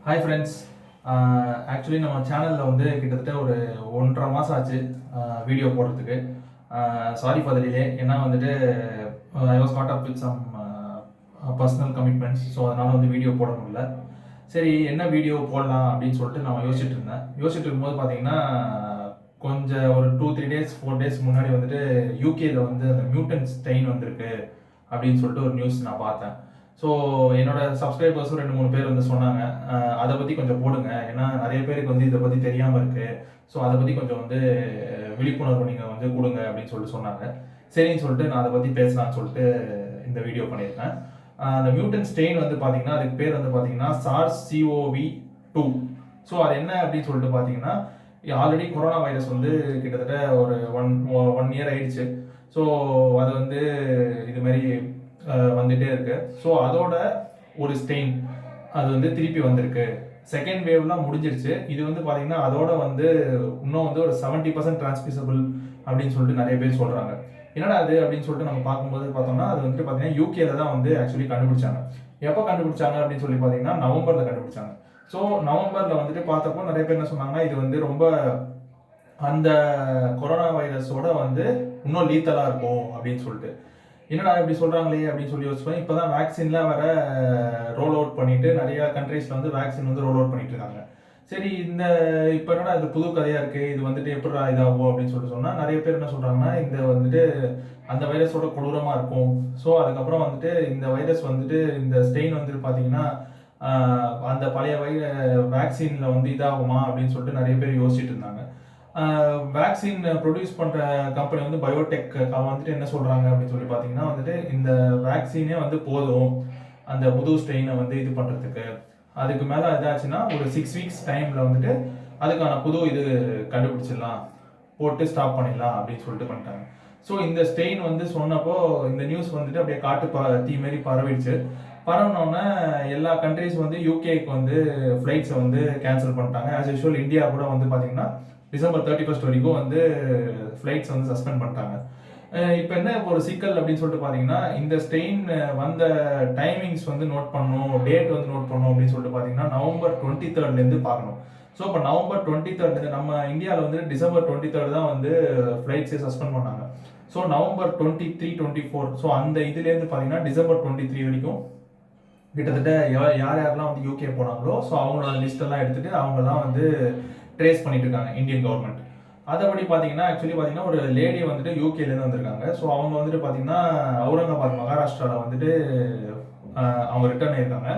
Hi friends. Actually நம்ம சேனலில் வந்து கிட்டத்தட்ட ஒரு 1.5 மாதம் ஆச்சு வீடியோ போடுறதுக்கு. Sorry for the delay. ஏன்னா வந்துட்டு I was caught up with some personal commitments. So அதனால் வந்து வீடியோ போட முடியல. சரி, என்ன வீடியோ போடலாம் அப்படின்னு சொல்லிட்டு நான் யோசிச்சுட்டு இருக்கும்போது பார்த்தீங்கன்னா, கொஞ்சம் ஒரு 2-3 டேஸ் 4 டேஸ் முன்னாடி வந்துட்டு யூகேல வந்து அந்த மியூட்டன் ஸ்டெயின் வந்திருக்கு அப்படின்னு சொல்லிட்டு ஒரு நியூஸ் நான் பார்த்தேன். ஸோ என்னோட சப்ஸ்கிரைபர்ஸும் 2-3 பேர் வந்து சொன்னாங்க, அதை பற்றி கொஞ்சம் போடுங்க, ஏன்னா நிறைய பேருக்கு வந்து இதை பற்றி தெரியாமல் இருக்குது. ஸோ அதை பற்றி கொஞ்சம் வந்து விழிப்புணர்வு நீங்கள் வந்து கொடுங்க அப்படின்னு சொல்லிட்டு சொன்னாங்க. சரின்னு சொல்லிட்டு நான் அதை பற்றி பேசலாம்னு சொல்லிட்டு இந்த வீடியோ பண்ணியிருக்கேன். அந்த மியூட்டன் ஸ்ட்ரெயின் வந்து பார்த்தீங்கன்னா, அதுக்கு பேர் வந்து பார்த்தீங்கன்னா SARS-CoV-2. ஸோ அது என்ன அப்படின்னு சொல்லிட்டு பார்த்தீங்கன்னா, ஆல்ரெடி கொரோனா வைரஸ் வந்து கிட்டத்தட்ட ஒரு ஒன் இயர் ஆயிடுச்சு. ஸோ அது வந்து இது மாதிரி வந்துட்டே இருக்கு. ஸோ அதோட ஒரு ஸ்டெயின் அது வந்து திருப்பி வந்திருக்கு. செகண்ட் வேவ்லாம் முடிஞ்சிருச்சு. இது வந்து பார்த்தீங்கன்னா அதோட வந்து இன்னும் வந்து ஒரு 70% டிரான்ஸ்மிசபிள் அப்படின்னு சொல்லிட்டு நிறைய பேர் சொல்றாங்க. என்னடா அது அப்படின்னு சொல்லிட்டு நம்ம பார்க்கும்போது பார்த்தோம்னா, அது வந்துட்டு பார்த்தீங்கன்னா யூகேல தான் வந்து ஆக்சுவலி கண்டுபிடிச்சாங்க. எப்போ கண்டுபிடிச்சாங்க அப்படின்னு சொல்லி பார்த்தீங்கன்னா, நவம்பர்ல கண்டுபிடிச்சாங்க. ஸோ நவம்பர்ல வந்துட்டு பார்த்தப்போ நிறைய பேர் என்ன சொன்னாங்கன்னா, இது வந்து ரொம்ப அந்த கொரோனா வைரஸோட வந்து இன்னும் லீத்தலா இருக்கும் அப்படின்னு சொல்லிட்டு. என்னடா இப்படி சொல்றாங்களே அப்படின்னு சொல்லி யோசிப்பேன். இப்போதான் வேக்சின்லாம் வேற ரோல் அவுட் பண்ணிட்டு நிறைய கண்ட்ரீஸ்ல வந்து வேக்சின் வந்து ரோல் அவுட் பண்ணிட்டு இருக்காங்க. சரி, இந்த இப்போ என்னடா இது புது கதையா இருக்கு, இது வந்துட்டு எப்படிடா இதாகும் அப்படின்னு சொல்லிட்டு சொன்னா, நிறைய பேர் என்ன சொல்றாங்கன்னா, இந்த வந்துட்டு அந்த வைரஸோட கொடூரமா இருக்கும். ஸோ அதுக்கப்புறம் வந்துட்டு இந்த வைரஸ் வந்துட்டு இந்த ஸ்டெயின் வந்துட்டு பார்த்தீங்கன்னா அந்த பழைய வேக்சின்ல வந்து இதாகுமா அப்படின்னு சொல்லிட்டு நிறைய பேர் யோசிச்சுட்டு இருந்தாங்க. வேக்சின் ப்ரொடியூஸ் பண்ணுற கம்பெனி வந்து பயோடெக் அவன் வந்துட்டு என்ன சொல்கிறாங்க அப்படின்னு சொல்லி பார்த்தீங்கன்னா, வந்துட்டு இந்த வேக்சினே வந்து போதும் அந்த புது ஸ்ட்ரெயினை வந்து இது பண்ணுறதுக்கு. அதுக்கு மேலே இதாச்சுன்னா ஒரு 6 வீக்ஸ் டைமில் வந்துட்டு அதுக்கான புது இது கண்டுபிடிச்சிடலாம், போட்டு ஸ்டாப் பண்ணிடலாம் அப்படின்னு சொல்லிட்டு பண்ணிட்டாங்க. ஸோ இந்த ஸ்ட்ரெயின் வந்து சொன்னப்போ இந்த நியூஸ் வந்துட்டு அப்படியே தீ மாரி பரவிடுச்சு. பரவினோடனே எல்லா கண்ட்ரிஸ் வந்து யூகேக்கு வந்து ஃப்ளைட்ஸை வந்து கேன்சல் பண்ணிட்டாங்க. ஆஸ் யூஷுவல் இந்தியா கூட வந்து பார்த்தீங்கன்னா டிசம்பர் 31 வரைக்கும் வந்து ஃப்ளைட்ஸ் வந்து சஸ்பெண்ட் பண்ணிட்டாங்க. இப்போ என்ன ஒரு சிக்கல் அப்படின்னு சொல்லிட்டு பார்த்தீங்கன்னா, இந்த ஸ்ட்ரெயின் வந்த டைமிங்ஸ் வந்து நோட் பண்ணணும், டேட் வந்து நோட் பண்ணணும் அப்படின்னு சொல்லிட்டு பார்த்தீங்கன்னா, நவம்பர் 23 பார்க்கணும். ஸோ இப்போ நவம்பர் 23 நம்ம இந்தியாவில் வந்து டிசம்பர் 23 தான் வந்து ஃப்ளைட்ஸே சஸ்பெண்ட் பண்ணாங்க. ஸோ நவம்பர் 23, 24 ஸோ அந்த இதுலேருந்து பார்த்தீங்கன்னா டிசம்பர் 23 வரைக்கும் கிட்டத்தட்ட யாரெல்லாம் வந்து யூகே போனாங்களோ ஸோ அவங்களோட லிஸ்ட் எல்லாம் எடுத்துட்டு அவங்கெல்லாம் வந்து ட்ரேஸ் பண்ணிட்டு இருக்காங்க இந்தியன் கவர்மெண்ட். அதபடி பார்த்தீங்கன்னா ஆக்சுவலி பார்த்தீங்கன்னா ஒரு லேடி வந்துட்டு யூகேலேருந்து வந்திருக்காங்க. ஸோ அவங்க வந்துட்டு பார்த்தீங்கன்னா அவுரங்காபாத் மகாராஷ்டிராவில் வந்துட்டு அவங்க ரிட்டர்ன் ஆயிருக்காங்க.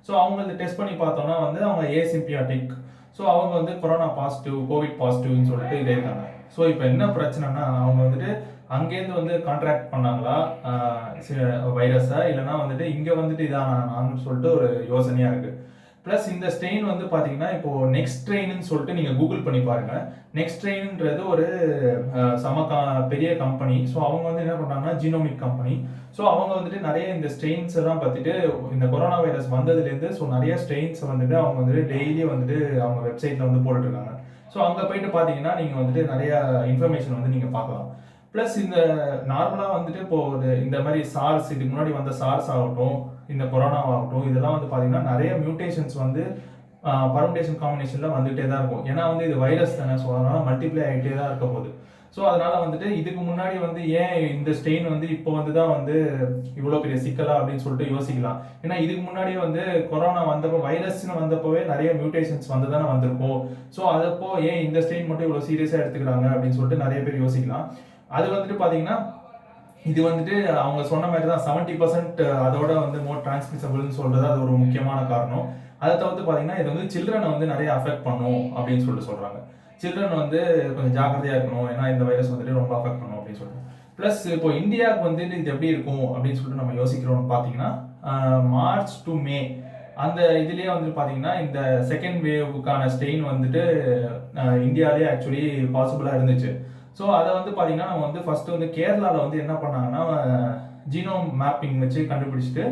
ஸோ அவங்க டெஸ்ட் பண்ணி பார்த்தோம்னா வந்து அவங்க ஏசிம்பியாட்டிக். ஸோ அவங்க வந்து கொரோனா பாசிட்டிவ், கோவிட் பாசிட்டிவ்னு சொல்லிட்டு இதே இருக்காங்க. ஸோ இப்போ என்ன பிரச்சனைனா, அவங்க வந்துட்டு அங்கேருந்து வந்து கான்ட்ராக்ட் பண்ணாங்களா வைரஸை, இல்லைன்னா வந்துட்டு இங்கே வந்துட்டு இதானான்னு சொல்லிட்டு ஒரு யோசனையாக இருக்குது. ப்ளஸ் இந்த ஸ்ட்ரெயின் வந்து பார்த்தீங்கன்னா இப்போ நெக்ஸ்ட் ட்ரெயின்னு சொல்லிட்டு நீங்கள் கூகுள் பண்ணி பாருங்க. நெக்ஸ்ட் ட்ரெயின்ன்றது ஒரு பெரிய கம்பெனி. ஸோ அவங்க வந்து என்ன பண்ணுறாங்கன்னா ஜீனோமிக் கம்பெனி. ஸோ அவங்க வந்துட்டு நிறைய இந்த ஸ்ட்ரெயின்ஸ் எல்லாம் பார்த்துட்டு இந்த கொரோனா வைரஸ் வந்ததுலேருந்து ஸோ நிறைய ஸ்ட்ரெயின்ஸ் வந்துட்டு அவங்க வந்துட்டு டெய்லி வந்துட்டு அவங்க வெப்சைட்டில் வந்து போட்டுட்ருக்காங்க. ஸோ அங்கே போயிட்டு பார்த்தீங்கன்னா நீங்கள் வந்துட்டு நிறைய இன்ஃபர்மேஷன் வந்து நீங்கள் பார்க்கலாம். ப்ளஸ் இந்த நார்மலாக வந்துட்டு இப்போ இந்த மாதிரி சார்ஸ், இதுக்கு முன்னாடி வந்த சார்ஸ் ஆகட்டும், இந்த கொரோனா ஆகட்டும், இதெல்லாம் வந்து பார்த்தீங்கன்னா நிறைய மியூட்டேஷன்ஸ் வந்து பர்முடேஷன் காம்பினேஷனில் வந்துகிட்டே தான் இருக்கும். ஏன்னா வந்து இது வைரஸ் தானே, ஸோ அதனால் மல்டிப்ளை ஆகிட்டே தான் இருக்க போகுது. ஸோ அதனால வந்துட்டு இதுக்கு முன்னாடி வந்து ஏன் இந்த ஸ்ட்ரெயின் வந்து இப்போ வந்து தான் வந்து இவ்வளோ பெரிய சிக்கலா அப்படின்னு சொல்லிட்டு யோசிக்கலாம். ஏன்னா இதுக்கு முன்னாடியே வந்து கொரோனா வந்தப்போ, வைரஸ்னு வந்தப்போவே நிறைய மியூட்டேஷன்ஸ் வந்து தானே வந்திருக்கும். ஸோ அதப்போ ஏன் இந்த ஸ்ட்ரெயின் மட்டும் இவ்வளோ சீரியஸாக எடுத்துக்கிறாங்க அப்படின்னு சொல்லிட்டு நிறைய பேர் யோசிக்கலாம். அது வந்துட்டு பார்த்தீங்கன்னா இது வந்துட்டு அவங்க சொன்ன மாதிரி தான் 70% அதோட வந்து மோர் டிரான்ஸ்மிசபிள்னு சொல்றது அது ஒரு முக்கியமான காரணம். அதை தவிர்த்து பார்த்தீங்கன்னா இது வந்து சில்ட்ரனை வந்து நிறைய அஃபெக்ட் பண்ணும் அப்படின்னு சொல்லிட்டு சொல்றாங்க. சில்ட்ரன் வந்து கொஞ்சம் ஜாக்கிரதையா இருக்கணும், ஏன்னா இந்த வைரஸ் வந்துட்டு ரொம்ப அஃபெக்ட் பண்ணும் அப்படின்னு சொல்லிட்டு. ப்ளஸ் இப்போ இந்தியாவுக்கு வந்துட்டு இது எப்படி இருக்கும் அப்படின்னு சொல்லிட்டு நம்ம யோசிக்கிறோம்னு பார்த்தீங்கன்னா, மார்ச் டு மே அந்த இதுலேயே வந்துட்டு பார்த்தீங்கன்னா இந்த செகண்ட் வேவுக்கான ஸ்ட்ரெயின் வந்துட்டு இந்தியாவிலே ஆக்சுவலி பாசிபிளாக இருந்துச்சு. ஸோ அதை வந்து பார்த்தீங்கன்னா நம்ம வந்து ஃபர்ஸ்ட் வந்து கேரளாவில் வந்து என்ன பண்ணாங்கன்னா ஜீனோம் மேப்பிங் வச்சு கண்டுபிடிச்சிட்டு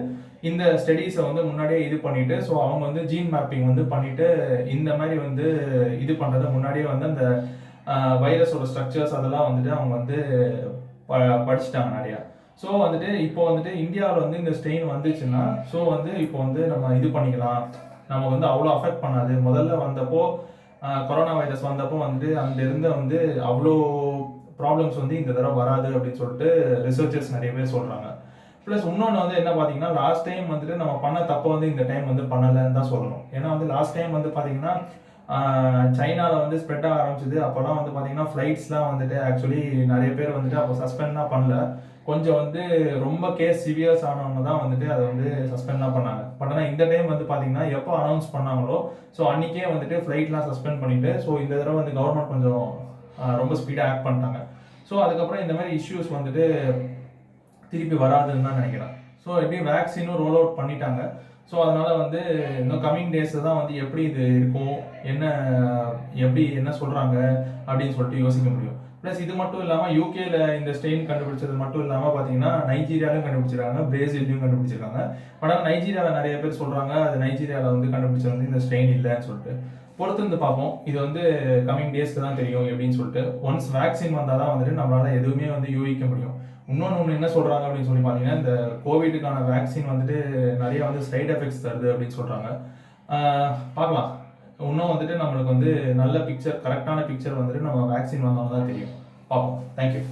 இந்த ஸ்டடீஸை வந்து முன்னாடியே இது பண்ணிட்டு, ஸோ அவங்க வந்து ஜீன் மேப்பிங் வந்து பண்ணிட்டு இந்த மாதிரி வந்து இது பண்ணுறதை முன்னாடியே வந்து அந்த வைரஸோட ஸ்ட்ரக்சர்ஸ் அதெல்லாம் வந்துட்டு அவங்க வந்து படிச்சுட்டாங்க நிறையா. ஸோ வந்துட்டு இப்போ வந்துட்டு இந்தியாவில் வந்து இந்த ஸ்ட்ரெயின் வந்துச்சுன்னா ஸோ வந்து இப்போ வந்து நம்ம இது பண்ணிக்கலாம், நமக்கு வந்து அவ்வளோ அஃபெக்ட் பண்ணாது. முதல்ல வந்தப்போ கொரோனா வைரஸ் வந்தப்போ வந்துட்டு அந்த இருந்த வந்து அவ்வளோ ப்ராப்ளம்ஸ் வந்து இந்த தடவை வராது அப்படின்னு சொல்லிட்டு ரிசர்ச்சர்ஸ் நிறைய பேர் சொல்கிறாங்க. ப்ளஸ் இன்னொன்று வந்து என்ன பார்த்தீங்கன்னா, லாஸ்ட் டைம் வந்துட்டு நம்ம பண்ண தப்பை வந்து இந்த டைம் வந்து பண்ணலைன்னு தான் சொல்லணும். ஏன்னா வந்து லாஸ்ட் டைம் வந்து பார்த்தீங்கன்னா சைனாவில் வந்து ஸ்ப்ரெட் ஆக ஆரம்பிச்சது. அப்போல்லாம் வந்து பார்த்தீங்கன்னா ஃப்ளைட்ஸ்லாம் வந்துட்டு ஆக்சுவலி நிறைய பேர் வந்துட்டு அப்போ சஸ்பெண்ட்லாம் பண்ணல. கொஞ்சம் வந்து ரொம்ப கேஸ் சிவியர்ஸ் ஆனவங்க தான் வந்துட்டு அதை வந்து சஸ்பெண்ட்லாம் பண்ணாங்க. பட் ஆனால் இந்த டைம் வந்து பார்த்தீங்கன்னா எப்போ அனௌன்ஸ் பண்ணாங்களோ ஸோ அன்றைக்கே வந்துட்டு ஃப்ளைட்லாம் சஸ்பெண்ட் பண்ணிவிட்டு ஸோ இந்த தடவை வந்து கவர்மெண்ட் கொஞ்சம் ரொம்ப ஸ்பீடாக ஆக்ட் பண்ணிட்டாங்க. ஸோ அதுக்கப்புறம் இந்த மாதிரி இஷ்யூஸ் வந்துட்டு திருப்பி வராதுன்னு தான் நினைக்கிறேன். ஸோ எப்படியும் வேக்சினும் ரோல் அவுட் பண்ணிட்டாங்க. ஸோ அதனால் வந்து இன்னும் கம்மிங் டேஸில் தான் வந்து எப்படி இது இருக்கும், என்ன சொல்கிறாங்க அப்படின்னு சொல்லிட்டு யோசிக்க முடியும். ப்ளஸ் இது மட்டும் இல்லாமல் யூகேல இந்த ஸ்ட்ரெயின் கண்டுபிடிச்சது மட்டும் இல்லாமல் பார்த்தீங்கன்னா நைஜீரியாலையும் கண்டுபிடிச்சிருக்காங்க, பிரேசில்லையும் கண்டுபிடிச்சிருக்காங்க. பட் ஆனால் நைஜீரியாவில் நிறைய பேர் சொல்கிறாங்க அது நைஜீரியாவில் வந்து கண்டுபிடிச்சது வந்து இந்த ஸ்ட்ரெயின் இல்லைன்னு சொல்லிட்டு. பொறுத்து வந்து பார்ப்போம். இது வந்து கம்மிங் டேஸ்க்கு தான் தெரியும் எப்படின்னு சொல்லிட்டு. ஒன்ஸ் வேக்சின் வந்தால் தான் வந்துட்டு நம்மளால் எதுவுமே வந்து யூகிக்க முடியும். இன்னொன்று என்ன சொல்கிறாங்க அப்படின்னு சொல்லி பார்த்தீங்கன்னா, இந்த கோவிடுக்கான வேக்சின் வந்துட்டு நிறைய வந்து சைட் எஃபெக்ட்ஸ் தருது அப்படின்னு சொல்கிறாங்க. பார்க்கலாம். இன்னும் வந்துட்டு நம்மளுக்கு வந்து நல்ல பிக்சர், கரெக்டான பிக்சர் வந்துட்டு நம்ம வேக்சின் வந்தோம்னு தான் தெரியும். பார்ப்போம். தேங்க்யூ.